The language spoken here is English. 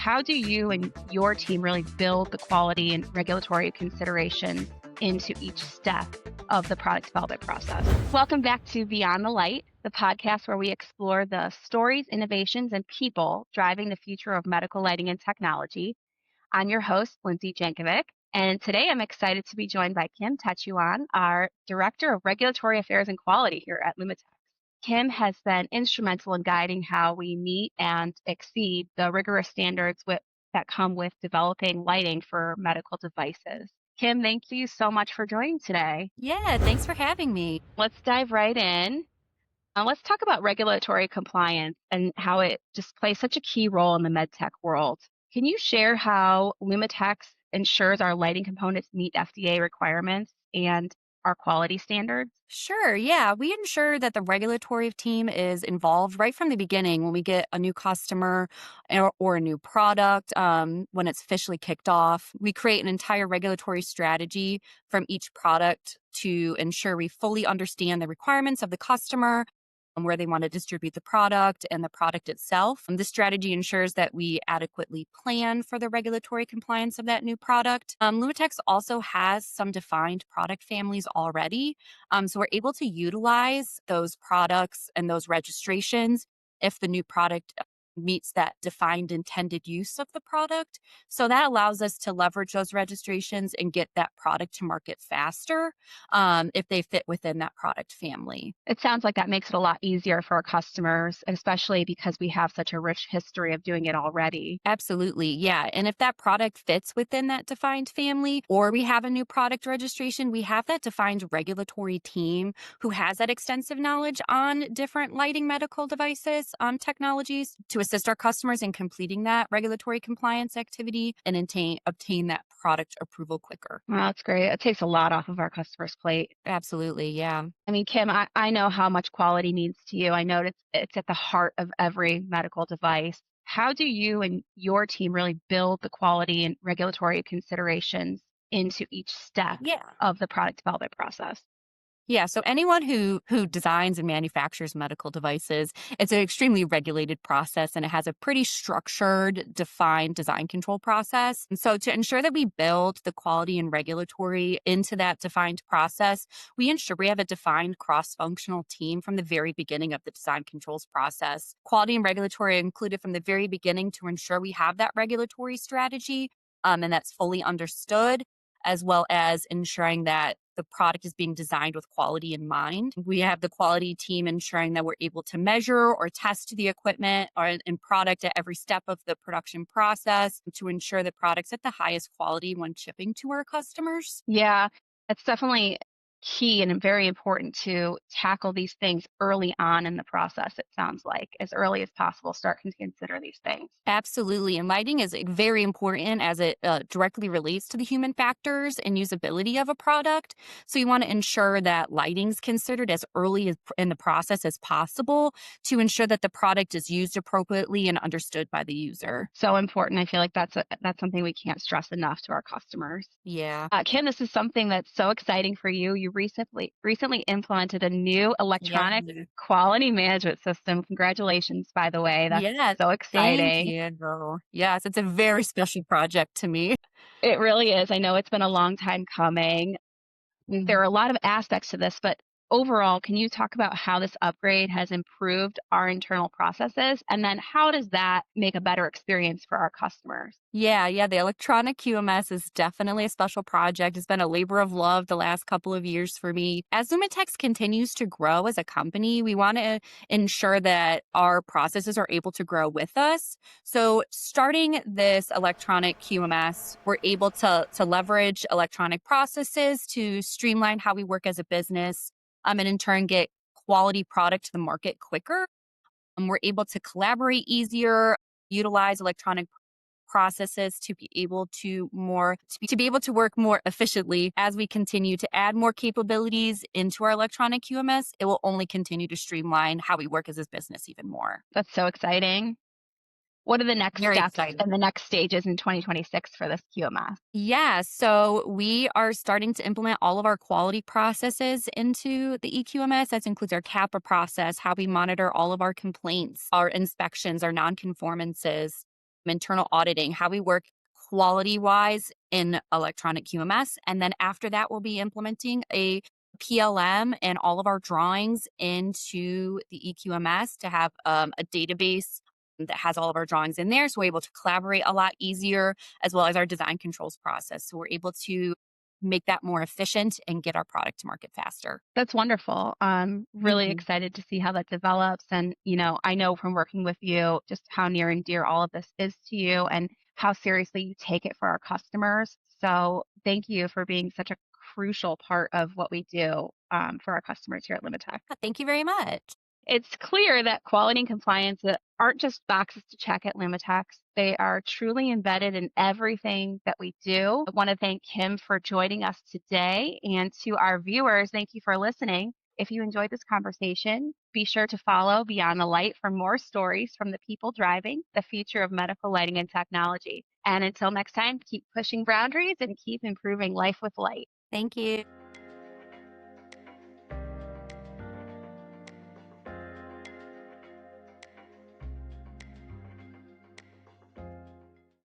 How do you and your team really build the quality and regulatory considerations into each step of the product development process? Welcome back to Beyond the Light, the podcast where we explore the stories, innovations, and people driving the future of medical lighting and technology. I'm your host, Lindsay Jankovic, and today I'm excited to be joined by Kim Tetuan, our Director of Regulatory Affairs and Quality here at Lumitex. Kim has been instrumental in guiding how we meet and exceed the rigorous standards that come with developing lighting for medical devices. Kim, thank you so much for joining today. Yeah, thanks for having me. Let's dive right in. Let's talk about regulatory compliance and how it just plays such a key role in the medtech world. Can you share how Lumitex ensures our lighting components meet FDA requirements and our quality standards? Sure, yeah. We ensure that the regulatory team is involved right from the beginning when we get a new customer or a new product, when it's officially kicked off. We create an entire regulatory strategy from each product to ensure we fully understand the requirements of the customer and where they want to distribute the product and the product itself. This strategy ensures that we adequately plan for the regulatory compliance of that new product. Lumitex also has some defined product families already. So we're able to utilize those products and those registrations if the new product meets that defined intended use of the product. So that allows us to leverage those registrations and get that product to market faster if they fit within that product family. It sounds like that makes it a lot easier for our customers, especially because we have such a rich history of doing it already. Absolutely. Yeah. And if that product fits within that defined family or we have a new product registration, we have that defined regulatory team who has that extensive knowledge on different lighting medical devices, technologies to assist our customers in completing that regulatory compliance activity and obtain that product approval quicker. Well, that's great. It takes a lot off of our customers' plate. Absolutely. Yeah. I mean, Kim, I know how much quality means to you. I know it's at the heart of every medical device. How do you and your team really build the quality and regulatory considerations into each step Yeah. of the product development process? Yeah, so anyone who designs and manufactures medical devices, it's an extremely regulated process and it has a pretty structured, defined design control process. And so to ensure that we build the quality and regulatory into that defined process, we ensure we have a defined cross-functional team from the very beginning of the design controls process. Quality and regulatory are included from the very beginning to ensure we have that regulatory strategy and that's fully understood, as well as ensuring that the product is being designed with quality in mind. We have the quality team ensuring that we're able to measure or test the equipment or in product at every step of the production process to ensure the product's at the highest quality when shipping to our customers. Yeah, it's definitely key and very important to tackle these things early on in the process, it sounds like, as early as possible, start to consider these things. Absolutely. And lighting is very important as it directly relates to the human factors and usability of a product. So you want to ensure that lighting's considered as early as in the process as possible to ensure that the product is used appropriately and understood by the user. So important. I feel like that's something we can't stress enough to our customers. Yeah. Kim, this is something that's so exciting for you. You recently implemented a new Yeah. electronic quality management system. Congratulations, by the way. That's Yeah. so Thank exciting. you. Yes, it's a very special project to me. It really is. I know it's been a long time coming. There are a lot of aspects to this, but overall, can you talk about how this upgrade has improved our internal processes? And then how does that make a better experience for our customers? Yeah. The electronic QMS is definitely a special project. It's been a labor of love the last couple of years for me. As Lumitex continues to grow as a company, we want to ensure that our processes are able to grow with us. So starting this electronic QMS, we're able to leverage electronic processes to streamline how we work as a business, and in turn get quality product to the market quicker. We're able to collaborate easier, utilize electronic processes to be able to work more efficiently. As we continue to add more capabilities into our electronic QMS, it will only continue to streamline how we work as a business even more. That's so exciting. What are the next Very steps exciting. and the next stages in 2026 for this QMS? Yeah, so we are starting to implement all of our quality processes into the EQMS. That includes our CAPA process, how we monitor all of our complaints, our inspections, our nonconformances. internal auditing, how we work quality wise in electronic QMS. And then after that, we'll be implementing a PLM and all of our drawings into the EQMS to have a database that has all of our drawings in there. So we're able to collaborate a lot easier, as well as our design controls process. So we're able to make that more efficient and get our product to market faster. That's wonderful. I'm really Mhm. excited to see how that develops. And, I know from working with you just how near and dear all of this is to you and how seriously you take it for our customers. So thank you for being such a crucial part of what we do for our customers here at Lumitex. Thank you very much. It's clear that quality and compliance aren't just boxes to check at Lumitex. They are truly embedded in everything that we do. I want to thank Kim for joining us today. And to our viewers, thank you for listening. If you enjoyed this conversation, be sure to follow Beyond the Light for more stories from the people driving the future of medical lighting and technology. And until next time, keep pushing boundaries and keep improving life with light. Thank you.